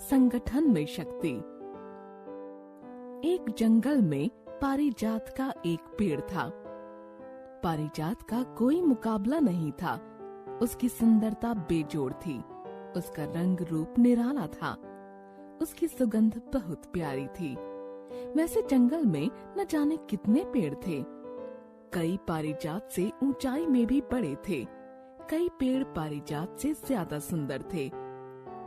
संगठन में शक्ति। एक जंगल में पारिजात का एक पेड़ था। पारिजात का कोई मुकाबला नहीं था। उसकी सुंदरता बेजोड़ थी। उसका रंग रूप निराला था। उसकी सुगंध बहुत प्यारी थी। वैसे जंगल में न जाने कितने पेड़ थे। कई पारिजात से ऊंचाई में भी बड़े थे। कई पेड़ पारिजात से ज्यादा सुंदर थे।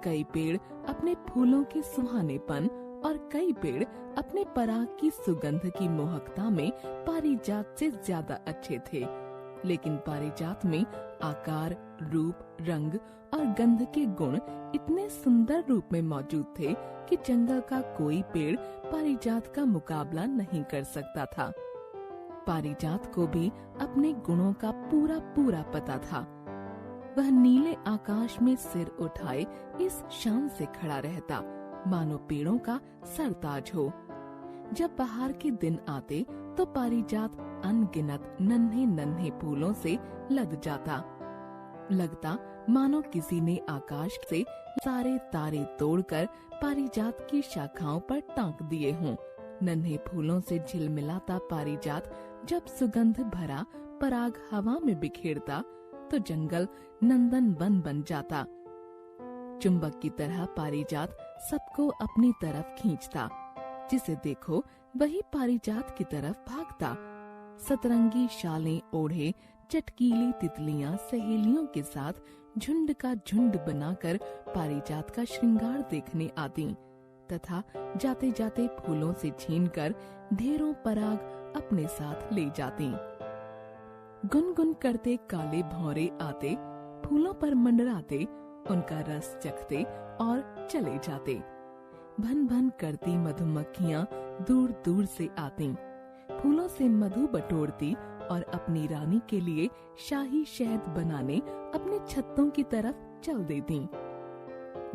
कई पेड़ अपने फूलों के सुहानेपन और कई पेड़ अपने पराग की सुगंध की मोहकता में पारिजात से ज्यादा अच्छे थे। लेकिन पारिजात में आकार, रूप, रंग और गंध के गुण इतने सुंदर रूप में मौजूद थे कि जंगल का कोई पेड़ पारिजात का मुकाबला नहीं कर सकता था। पारिजात को भी अपने गुणों का पूरा पूरा पता था। वह नीले आकाश में सिर उठाए इस शान से खड़ा रहता मानो पेड़ों का सरताज हो। जब बाहर के दिन आते तो पारिजात अनगिनत नन्हे नन्हे फूलों से लद जाता। लगता मानो किसी ने आकाश से सारे तारे तोड़कर पारिजात की शाखाओं पर टांक दिए हों। नन्हे फूलों से झिलमिलाता पारिजात जब सुगंध भरा पराग हवा में बिखेरता तो जंगल नंदन वन बन जाता। चुंबक की तरह पारिजात सबको अपनी तरफ खींचता। जिसे देखो वही पारिजात की तरफ भागता। सतरंगी शालें ओढ़े चटकीली तितलियां सहेलियों के साथ झुंड का झुंड बनाकर पारिजात का श्रृंगार देखने आती तथा जाते जाते फूलों से छीनकर ढेरों पराग अपने साथ ले जाती। गुनगुन करते काले भौरे आते, फूलों पर मंडराते, उनका रस चखते और चले जाते। भन भन करती मधुमक्खियां दूर दूर से आती, फूलों से मधु बटोरती और अपनी रानी के लिए शाही शहद बनाने अपने छत्तों की तरफ चल देती।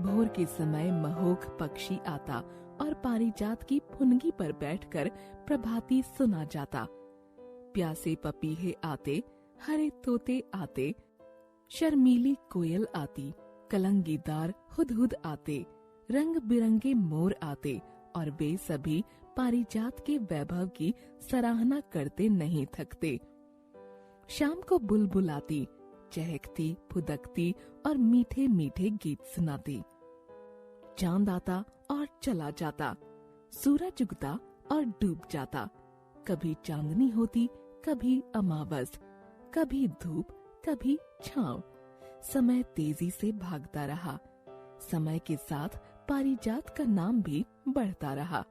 भोर के समय महोख पक्षी आता और पारिजात की फुनगी पर बैठकर प्रभाती सुना जाता। प्यासे पपीहे आते, हरे तोते आते, शर्मीली कोयल आती, कलंगीदार हुदहुद आते, रंग बिरंगे मोर आते और वे सभी पारिजात के वैभव की सराहना करते नहीं थकते। शाम को बुलबुल आती, चहकती, फुदकती और मीठे मीठे गीत सुनाती। चांद आता और चला जाता, सूरज उगता और डूब जाता। कभी चांदनी होती, कभी अमावस, कभी धूप, कभी छांव। समय तेजी से भागता रहा। समय के साथ पारिजात का नाम भी बढ़ता रहा।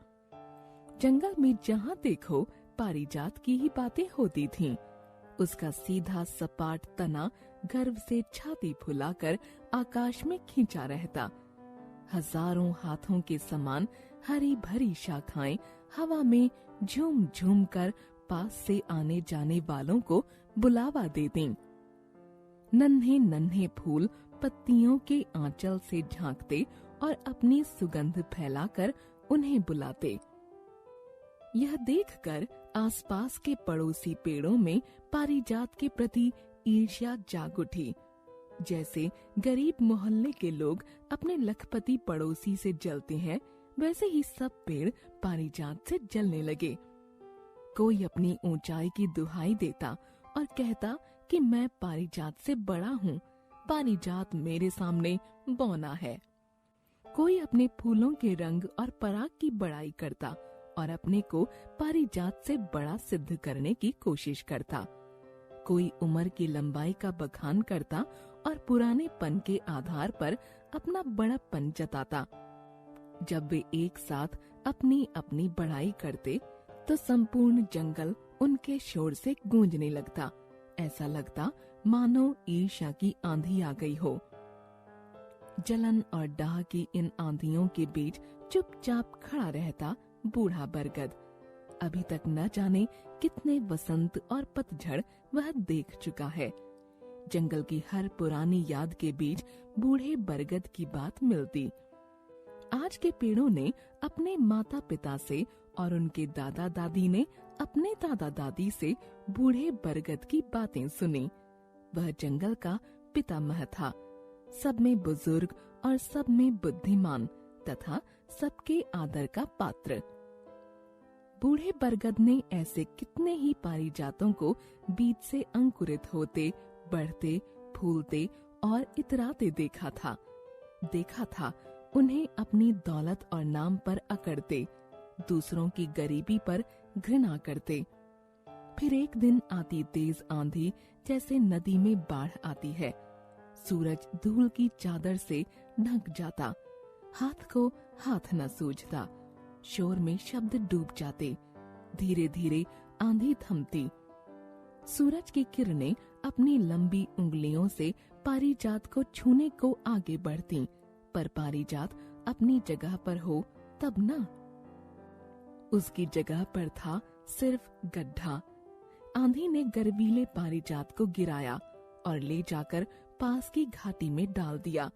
जंगल में जहाँ देखो पारिजात की ही बातें होती थीं। उसका सीधा सपाट तना गर्व से छाती फुलाकर आकाश में खींचा रहता। हजारों हाथों के समान हरी भरी शाखाएं हवा में झूम झूम कर पास से आने जाने वालों को बुलावा देती। नन्हे नन्हे फूल पत्तियों के आंचल से झांकते और अपनी सुगंध फैलाकर उन्हें बुलाते। यह देखकर आसपास के पड़ोसी पेड़ों में पारिजात के प्रति ईर्ष्या जाग उठी। जैसे गरीब मोहल्ले के लोग अपने लखपति पड़ोसी से जलते हैं, वैसे ही सब पेड़ पारिजात से जलने लगे। कोई अपनी ऊंचाई की दुहाई देता और कहता कि मैं पारिजात से बड़ा हूँ, पारिजात मेरे सामने बौना है। कोई अपने फूलों के रंग और पराग की बड़ाई करता और अपने को पारिजात से बड़ा सिद्ध करने की कोशिश करता। कोई उम्र की लंबाई का बखान करता और पुरानेपन के आधार पर अपना बड़प्पन जताता। जब वे एक साथ अपनी अपनी बड़ाई करते तो संपूर्ण जंगल उनके शोर से गूंजने लगता। ऐसा लगता मानो ईर्ष्या की आंधी आ गई हो। जलन और डाह की इन आंधियों के बीच चुपचाप खड़ा रहता बूढ़ा बरगद। अभी तक न जाने कितने वसंत और पतझड़ वह देख चुका है। जंगल की हर पुरानी याद के बीच बूढ़े बरगद की बात मिलती। आज के पेड़ों ने अपने माता पिता से और उनके दादा दादी ने अपने दादा दादी से बूढ़े बरगद की बातें सुनी। वह जंगल का पितामह था, सब में बुजुर्ग और सब में बुद्धिमान तथा सबके आदर का पात्र। बूढ़े बरगद ने ऐसे कितने ही पारिजातों को बीज से अंकुरित होते, बढ़ते, फूलते और इतराते देखा था उन्हें अपनी दौलत और नाम पर अकड़ते, दूसरों की गरीबी पर घृणा करते। फिर एक दिन आती तेज आंधी जैसे नदी में बाढ़ आती है। सूरज धूल की चादर से ढक जाता, हाथ को हाथ न सूझता, शोर में शब्द डूब जाते। धीरे धीरे आंधी थमती। सूरज की किरणें अपनी लंबी उंगलियों से पारिजात को छूने को आगे बढ़ती, पर पारिजात अपनी जगह पर हो तब ना। उसकी जगह पर था सिर्फ गड्ढा। आंधी ने गर्वीले पारिजात को गिराया और ले जाकर पास की घाटी में डाल दिया।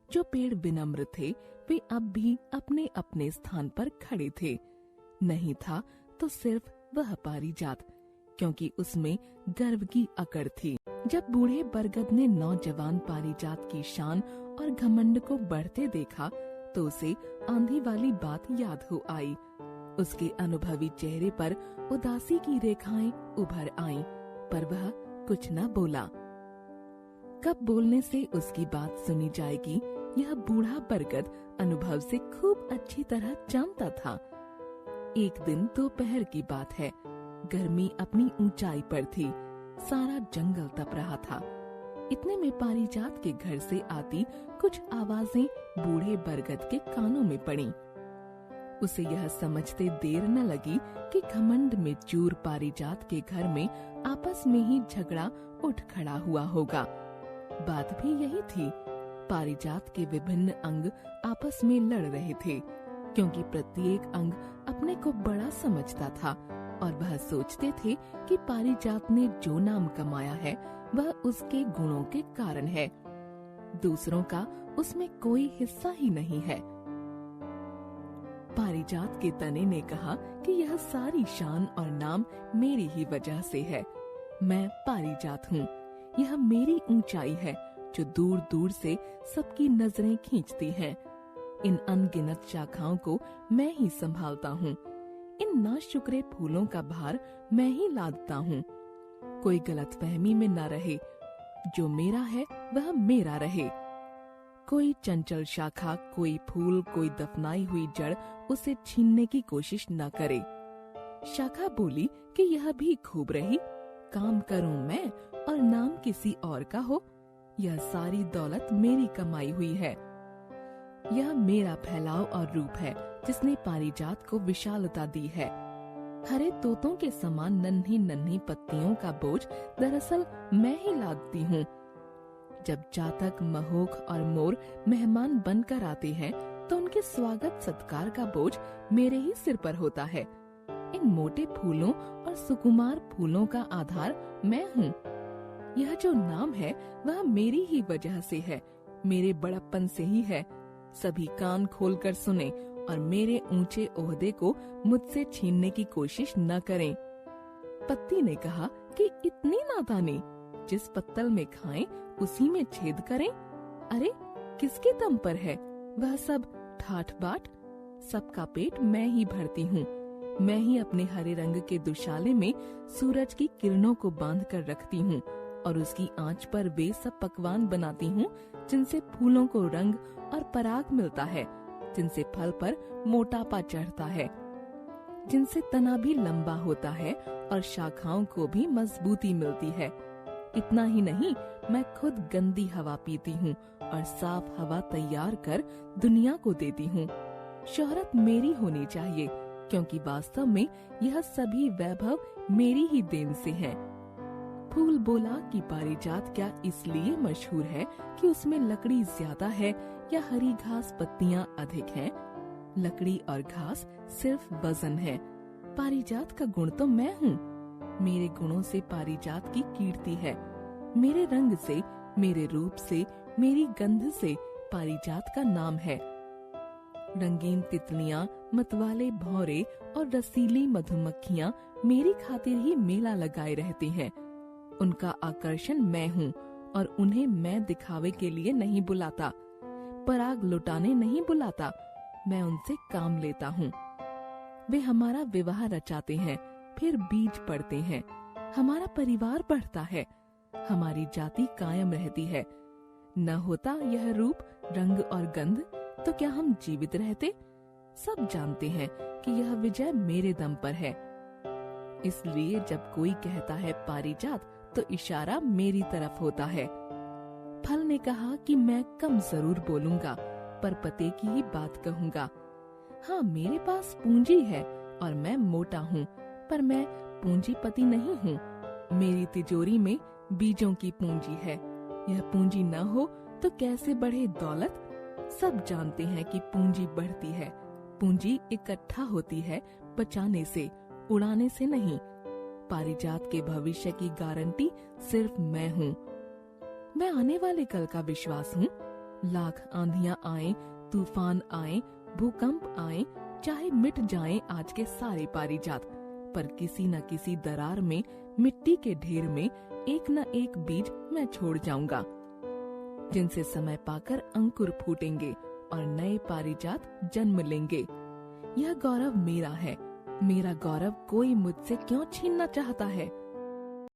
जो पेड़ विनम्र थे वे अब भी अपने अपने स्थान पर खड़े थे। नहीं था तो सिर्फ वह पारिजात, क्योंकि उसमें गर्व की अकड़ थी। जब बूढ़े बरगद ने नौजवान पारिजात की शान और घमंड को बढ़ते देखा तो उसे आंधी वाली बात याद हो आई। उसके अनुभवी चेहरे पर उदासी की रेखाएं उभर आईं, पर वह कुछ न बोला। कब बोलने से उसकी बात सुनी जाएगी, यह बूढ़ा बरगद अनुभव से खूब अच्छी तरह जानता था। एक दिन दोपहर की बात है। गर्मी अपनी ऊंचाई पर थी, सारा जंगल तप रहा था। इतने में पारिजात के घर से आती कुछ आवाजें बूढ़े बरगद के कानों में पड़ी। उसे यह समझते देर न लगी कि घमंड में चूर पारिजात के घर में आपस में ही झगड़ा उठ खड़ा हुआ होगा। बात भी यही थी। पारिजात के विभिन्न अंग आपस में लड़ रहे थे, क्योंकि प्रत्येक अंग अपने को बड़ा समझता था और वह सोचते थे कि पारिजात ने जो नाम कमाया है वह उसके गुणों के कारण है, दूसरों का उसमें कोई हिस्सा ही नहीं है। पारिजात के तने ने कहा कि यह सारी शान और नाम मेरी ही वजह से है। मैं पारिजात हूँ, यह मेरी ऊंचाई है जो दूर दूर से सबकी नजरें खींचती है। इन अनगिनत शाखाओं को मैं ही संभालता हूँ। इन नाशुक्रे फूलों का भार मैं ही लादता हूँ। कोई गलतफहमी में न रहे, जो मेरा है वह मेरा रहे। कोई चंचल शाखा, कोई फूल, कोई दफनाई हुई जड़ उसे छीनने की कोशिश न करे। शाखा बोली कि यह भी खूब रही, काम करूं मैं और नाम किसी और का हो। यह सारी दौलत मेरी कमाई हुई है। यह मेरा फैलाव और रूप है जिसने पारिजात को विशालता दी है। हरे तोतों के समान नन्ही नन्ही पत्तियों का बोझ दरअसल मैं ही लादती हूँ। जब चातक, महोख और मोर मेहमान बनकर आते हैं तो उनके स्वागत सत्कार का बोझ मेरे ही सिर पर होता है। इन मोटे फूलों और सुकुमार फूलों का आधार मैं हूँ। यह जो नाम है वह मेरी ही वजह से है, मेरे बड़प्पन से ही है। सभी कान खोलकर सुने और मेरे ऊंचे ओहदे को मुझसे छीनने की कोशिश न करें। पत्ती ने कहा कि इतनी नादानी, जिस पत्तल में खाएं उसी में छेद करें। अरे किसके दम पर है वह सब ठाठ बाट। सबका पेट मैं ही भरती हूँ। मैं ही अपने हरे रंग के दुशाले में सूरज की किरणों को बांध कर रखती हूँ और उसकी आंच पर वे सब पकवान बनाती हूँ जिनसे फूलों को रंग और पराग मिलता है, जिनसे फल पर मोटापा चढ़ता है, जिनसे तना भी लंबा होता है और शाखाओं को भी मजबूती मिलती है। इतना ही नहीं, मैं खुद गंदी हवा पीती हूँ और साफ हवा तैयार कर दुनिया को देती हूँ। शोहरत मेरी होनी चाहिए, क्योंकि वास्तव में यह सभी वैभव मेरी ही देन से है। फूल बोला कि पारिजात क्या इसलिए मशहूर है कि उसमें लकड़ी ज्यादा है या हरी घास पत्तियां अधिक हैं? लकड़ी और घास सिर्फ वजन है। पारिजात का गुण तो मैं हूँ। मेरे गुणों से पारिजात की कीर्ति है। मेरे रंग से, मेरे रूप से, मेरी गंध से पारिजात का नाम है। रंगीन तितलियां, मतवाले भौरे और रसीली मधुमक्खियां मेरी खातिर ही मेला लगाए रहती हैं। उनका आकर्षण मैं हूँ और उन्हें मैं दिखावे के लिए नहीं बुलाता, पराग लुटाने नहीं बुलाता, मैं उनसे काम लेता हूँ। वे हमारा विवाह रचाते हैं, फिर बीज पड़ते हैं, हमारा परिवार बढ़ता है, हमारी जाति कायम रहती है। न होता यह रूप, रंग और गंध तो क्या हम जीवित रहते? सब जानते हैं कि यह विजय मेरे दम पर है। इसलिए जब कोई कहता है पारिजात तो इशारा मेरी तरफ होता है। फल ने कहा कि मैं कम जरूर बोलूंगा, पर पते की ही बात कहूंगा। हाँ, मेरे पास पूंजी है और मैं मोटा हूँ, पर मैं पूंजीपति नहीं हूँ। मेरी तिजोरी में बीजों की पूंजी है। यह पूंजी न हो तो कैसे बढ़े दौलत? सब जानते हैं कि पूंजी बढ़ती है। पूंजी इकट्ठा होती है बचाने से, उड़ाने से नहीं। पारिजात के भविष्य की गारंटी सिर्फ मैं हूँ। मैं आने वाले कल का विश्वास हूँ। लाख आंधियां आए, तूफान आए, भूकंप आए, चाहे मिट जाएं आज के सारे पारिजात, पर किसी न किसी दरार में, मिट्टी के ढेर में एक न एक बीज मैं छोड़ जाऊंगा, जिनसे समय पाकर अंकुर फूटेंगे और नए पारिजात जन्म लेंगे। यह गौरव मेरा है। मेरा गौरव कोई मुझसे क्यों छीनना चाहता है?